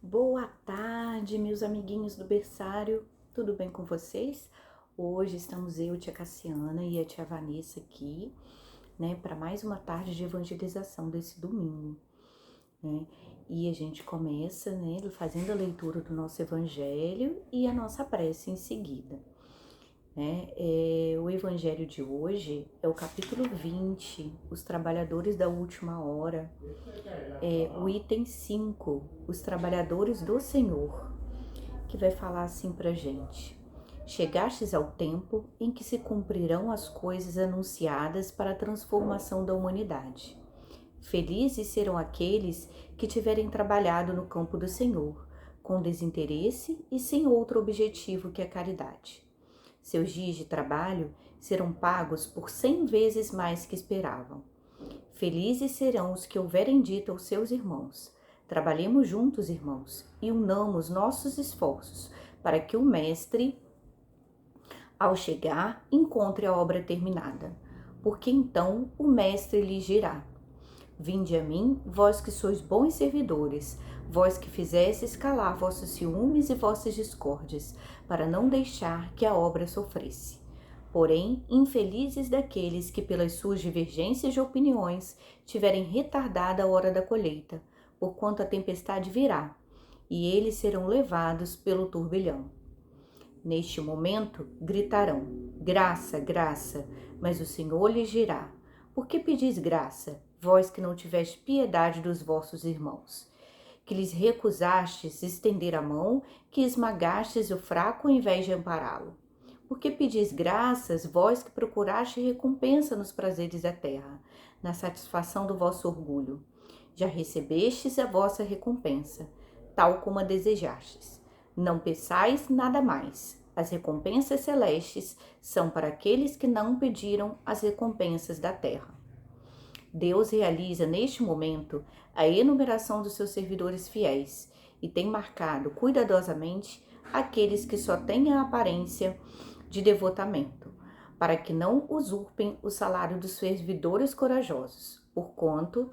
Boa tarde, meus amiguinhos do berçário, tudo bem com vocês? Hoje estamos eu, tia Cassiana e a tia Vanessa aqui, para mais uma tarde de evangelização desse domingo, né? E a gente começa, fazendo a leitura do nosso evangelho e a nossa prece em seguida, né? O evangelho de hoje é o capítulo 20, os trabalhadores da última hora. O item 5, os trabalhadores do Senhor, que vai falar assim pra gente: chegastes ao tempo em que se cumprirão as coisas anunciadas para a transformação da humanidade. Felizes serão aqueles que tiverem trabalhado no campo do Senhor, com desinteresse e sem outro objetivo que a caridade. Seus dias de trabalho serão pagos por 100 vezes mais que esperavam. Felizes serão os que houverem dito aos seus irmãos: trabalhemos juntos, irmãos, e unamos nossos esforços, para que o Mestre, ao chegar, encontre a obra terminada. Porque então o Mestre lhes dirá: vinde a mim, vós que sois bons servidores, vós que fizestes calar vossos ciúmes e vossas discórdias, para não deixar que a obra sofresse. Porém, infelizes daqueles que pelas suas divergências de opiniões tiverem retardada a hora da colheita, porquanto a tempestade virá, e eles serão levados pelo turbilhão. Neste momento gritarão: graça, graça, mas o Senhor lhes dirá: por que pedis graça, vós que não tiveste piedade dos vossos irmãos? Que lhes recusastes estender a mão, que esmagastes o fraco ao invés de ampará-lo? Por que pedis graças, vós que procurastes recompensa nos prazeres da terra, na satisfação do vosso orgulho? Já recebestes a vossa recompensa, tal como a desejastes. Não peçais nada mais. As recompensas celestes são para aqueles que não pediram as recompensas da terra. Deus realiza neste momento a enumeração dos seus servidores fiéis e tem marcado cuidadosamente aqueles que só têm a aparência de devotamento, para que não usurpem o salário dos servidores corajosos, porquanto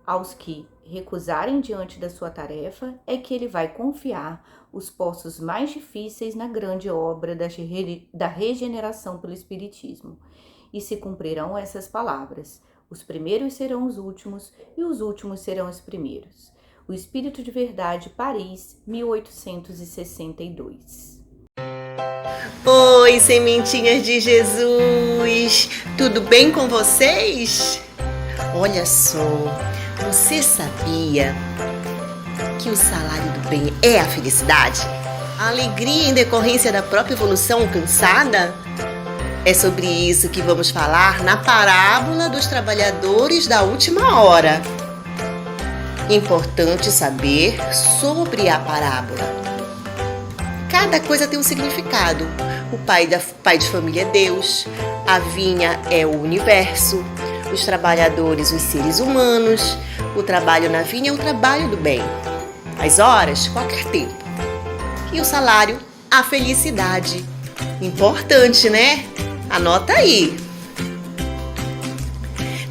aos que recusarem diante da sua tarefa é que ele vai confiar os postos mais difíceis na grande obra da regeneração pelo Espiritismo. E se cumprirão essas palavras: os primeiros serão os últimos e os últimos serão os primeiros. O Espírito de Verdade, Paris, 1862. Oi, sementinhas de Jesus! Tudo bem com vocês? Olha só, você sabia que o salário do bem é a felicidade? A alegria em decorrência da própria evolução alcançada? É sobre isso que vamos falar na parábola dos trabalhadores da última hora. Importante saber sobre a parábola. Cada coisa tem um significado. O pai de família é Deus, a vinha é o universo, os trabalhadores, os seres humanos, o trabalho na vinha é o trabalho do bem, as horas, qualquer tempo, e o salário, a felicidade. Importante, né? Anota aí.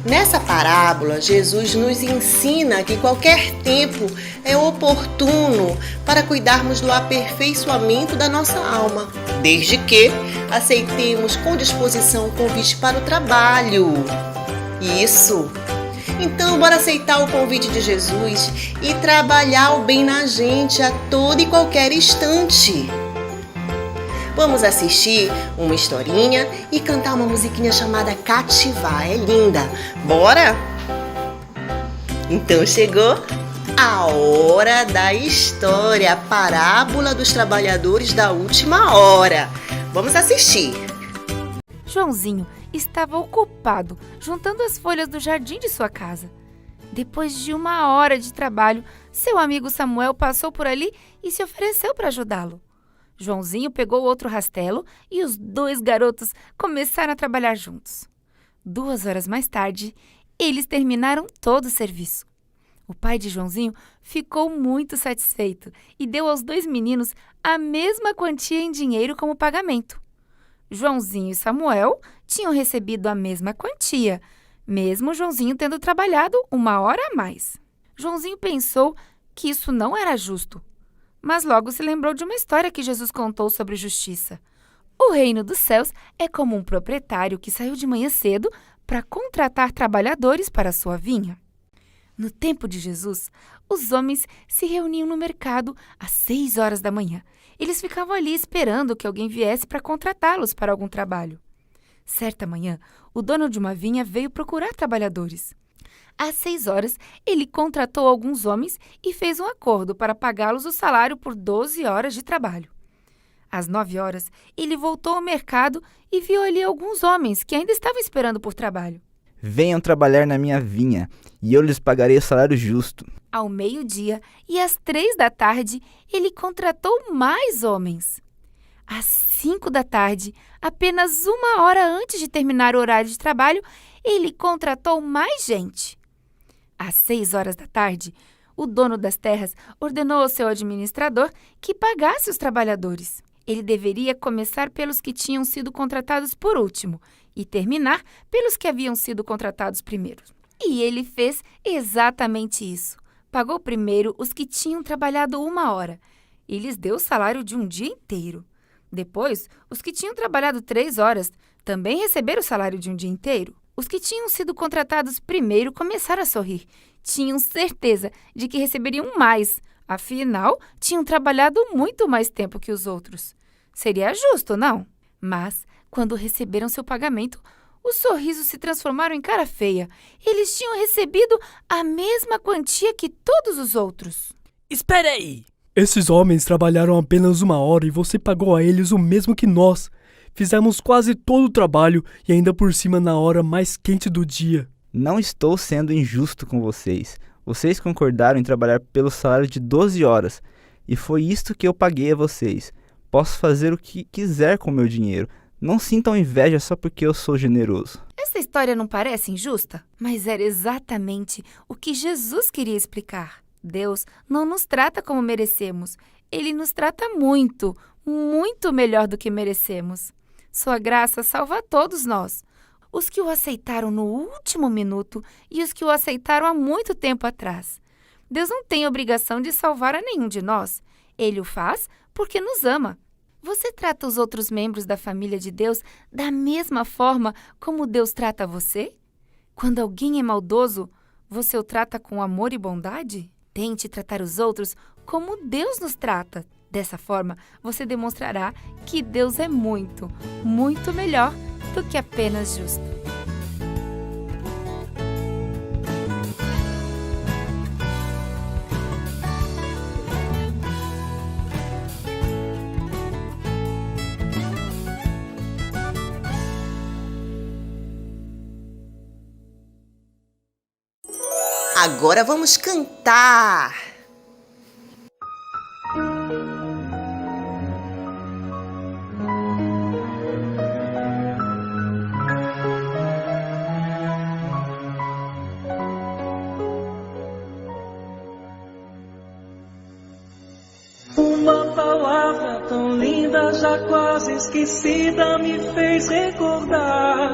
Nessa parábola, Jesus nos ensina que qualquer tempo é oportuno para cuidarmos do aperfeiçoamento da nossa alma, desde que aceitemos com disposição o convite para o trabalho. Isso! Então, bora aceitar o convite de Jesus e trabalhar o bem na gente a todo e qualquer instante. Vamos assistir uma historinha e cantar uma musiquinha chamada Cativar. É linda. Bora? Então chegou a hora da história, a parábola dos trabalhadores da última hora. Vamos assistir. Joãozinho estava ocupado juntando as folhas do jardim de sua casa. Depois de 1 hora de trabalho, seu amigo Samuel passou por ali e se ofereceu para ajudá-lo. Joãozinho pegou outro rastelo e os 2 garotos começaram a trabalhar juntos. 2 horas mais tarde, eles terminaram todo o serviço. O pai de Joãozinho ficou muito satisfeito e deu aos 2 meninos a mesma quantia em dinheiro como pagamento. Joãozinho e Samuel tinham recebido a mesma quantia, mesmo Joãozinho tendo trabalhado 1 hora a mais. Joãozinho pensou que isso não era justo. mas logo se lembrou de uma história que Jesus contou sobre justiça. O reino dos céus é como um proprietário que saiu de manhã cedo para contratar trabalhadores para a sua vinha. No tempo de Jesus, os homens se reuniam no mercado às 6 horas da manhã. Eles ficavam ali esperando que alguém viesse para contratá-los para algum trabalho. Certa manhã, o dono de uma vinha veio procurar trabalhadores. Às 6 horas, ele contratou alguns homens e fez um acordo para pagá-los o salário por 12 horas de trabalho. Às 9 horas, ele voltou ao mercado e viu ali alguns homens que ainda estavam esperando por trabalho. Venham trabalhar na minha vinha, e eu lhes pagarei o salário justo. Ao meio-dia e às 3 da tarde, ele contratou mais homens. Às 5 da tarde, apenas 1 hora antes de terminar o horário de trabalho, ele contratou mais gente. Às 6 horas da tarde, o dono das terras ordenou ao seu administrador que pagasse os trabalhadores. Ele deveria começar pelos que tinham sido contratados por último e terminar pelos que haviam sido contratados primeiro. E ele fez exatamente isso. Pagou primeiro os que tinham trabalhado 1 hora e lhes deu o salário de um dia inteiro. Depois, os que tinham trabalhado 3 horas também receberam o salário de um dia inteiro. Os que tinham sido contratados primeiro começaram a sorrir. Tinham certeza de que receberiam mais. Afinal, tinham trabalhado muito mais tempo que os outros. Seria justo, não? Mas, quando receberam seu pagamento, os sorrisos se transformaram em cara feia. Eles tinham recebido a mesma quantia que todos os outros. Espere aí! Esses homens trabalharam apenas 1 hora e você pagou a eles o mesmo que nós. Fizemos quase todo o trabalho e ainda por cima na hora mais quente do dia. Não estou sendo injusto com vocês. Vocês concordaram em trabalhar pelo salário de 12 horas. E foi isto que eu paguei a vocês. Posso fazer o que quiser com o meu dinheiro. Não sintam inveja só porque eu sou generoso. Essa história não parece injusta? Mas era exatamente o que Jesus queria explicar. Deus não nos trata como merecemos. Ele nos trata muito, muito melhor do que merecemos. Sua graça salva a todos nós. Os que o aceitaram no último minuto e os que o aceitaram há muito tempo atrás. Deus não tem obrigação de salvar a nenhum de nós. Ele o faz porque nos ama. Você trata os outros membros da família de Deus da mesma forma como Deus trata você? Quando alguém é maldoso, você o trata com amor e bondade? Tente tratar os outros como Deus nos trata. Dessa forma, você demonstrará que Deus é muito, muito melhor do que apenas justo. Agora vamos cantar! Uma palavra tão linda, já quase esquecida, me fez recordar.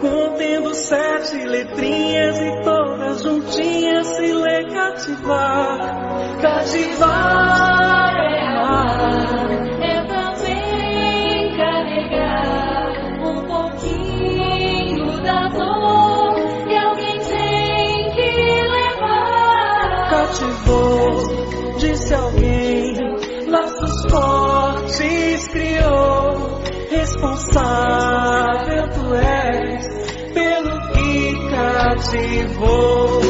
Contendo 7 letrinhas e todas juntinhas se lê cativar. Cativar é amar, é também carregar um pouquinho da dor que alguém tem que levar. Cativou, disse alguém, laços fortes criou. Responsável tu és pelo que cativou.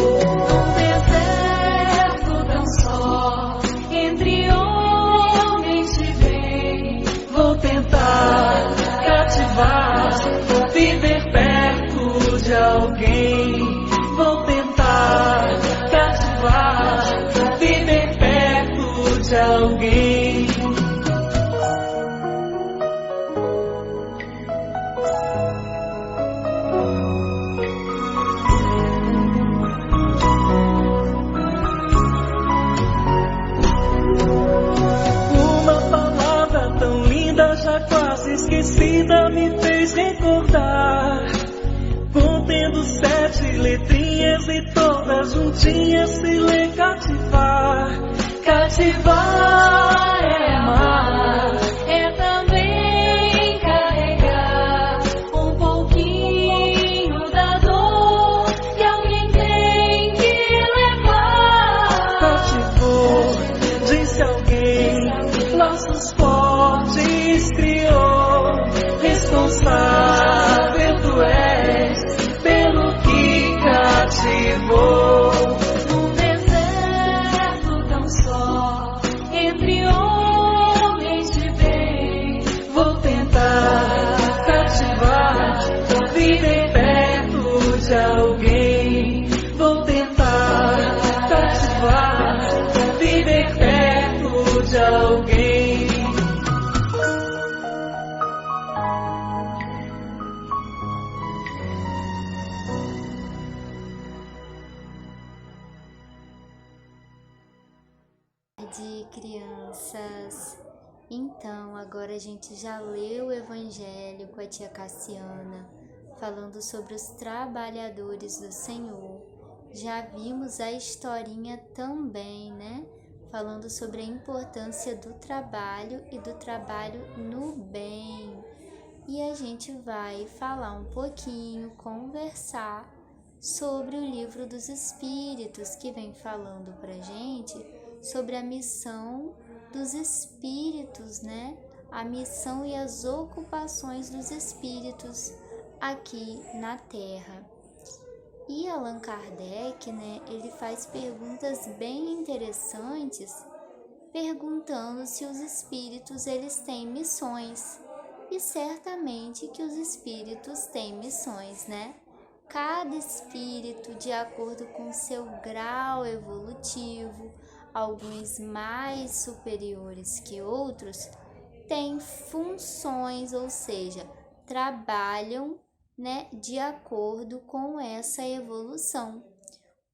Um deserto tão só, entre homens te vem. Vou tentar cativar, viver perto de alguém. Vou tentar cativar, viver perto de alguém. Esquecida me fez recordar. Contendo 7 letrinhas e todas juntinhas se lê cativar. Cativar é amar, é também carregar um pouquinho da dor que alguém tem que levar. Cativou, disse alguém, laços fortes criou. Responsável tu és pelo que cativou. Num deserto tão só, entre homens de bem, vou tentar cativar, viver perto de alguém. Vou tentar cativar, viver perto de alguém. De crianças. Então, agora a gente já leu o Evangelho com a tia Cassiana, falando sobre os trabalhadores do Senhor. Já vimos a historinha também, né? Falando sobre a importância do trabalho e do trabalho no bem. E a gente vai falar um pouquinho, conversar sobre o Livro dos Espíritos, que vem falando pra gente sobre a missão dos espíritos, né? A missão e as ocupações dos espíritos aqui na Terra. E Allan Kardec, né, ele faz perguntas bem interessantes, perguntando se os espíritos eles têm missões. E certamente que os espíritos têm missões, né? Cada espírito, de acordo com seu grau evolutivo, alguns mais superiores que outros, têm funções, ou seja, trabalham, né, de acordo com essa evolução.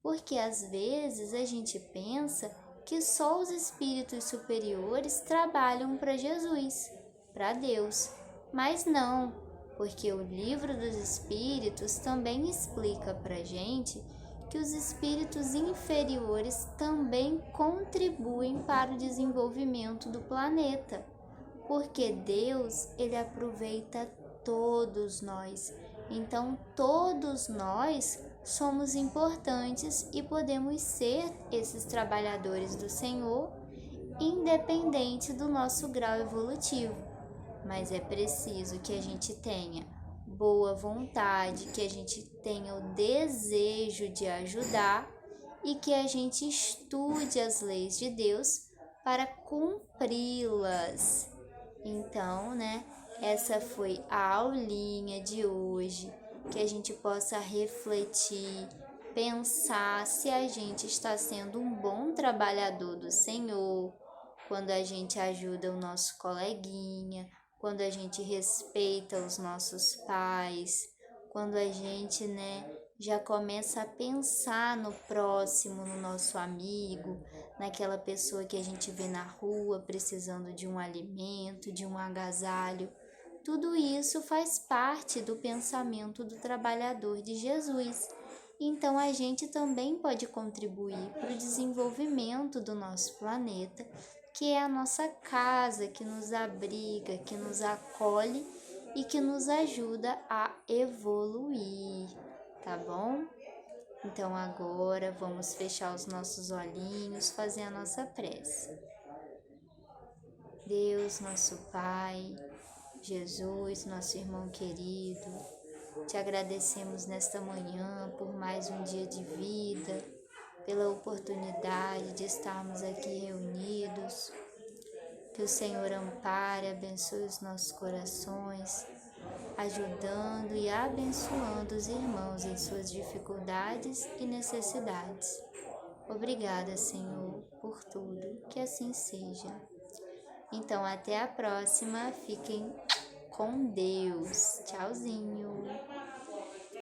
Porque às vezes a gente pensa que só os espíritos superiores trabalham para Jesus, para Deus, mas não, porque o Livro dos Espíritos também explica para gente que os espíritos inferiores também contribuem para o desenvolvimento do planeta, porque Deus, ele aproveita todos nós. Então, todos nós somos importantes e podemos ser esses trabalhadores do Senhor, independente do nosso grau evolutivo. Mas é preciso que a gente tenha boa vontade, que a gente tenha o desejo de ajudar e que a gente estude as leis de Deus para cumpri-las. Então, né, essa foi a aulinha de hoje, que a gente possa refletir, pensar se a gente está sendo um bom trabalhador do Senhor, quando a gente ajuda o nosso coleguinha, quando a gente respeita os nossos pais, quando a gente, né, já começa a pensar no próximo, no nosso amigo, naquela pessoa que a gente vê na rua precisando de um alimento, de um agasalho. Tudo isso faz parte do pensamento do trabalhador de Jesus. Então a gente também pode contribuir para o desenvolvimento do nosso planeta, que é a nossa casa, que nos abriga, que nos acolhe e que nos ajuda a evoluir, tá bom? Então agora vamos fechar os nossos olhinhos, fazer a nossa prece. Deus, nosso Pai, Jesus, nosso irmão querido, te agradecemos nesta manhã por mais um dia de vida, pela oportunidade de estarmos aqui reunidos. Que o Senhor ampare, abençoe os nossos corações, ajudando e abençoando os irmãos em suas dificuldades e necessidades. Obrigada, Senhor, por tudo, que assim seja. Então, até a próxima, fiquem com Deus. Tchauzinho!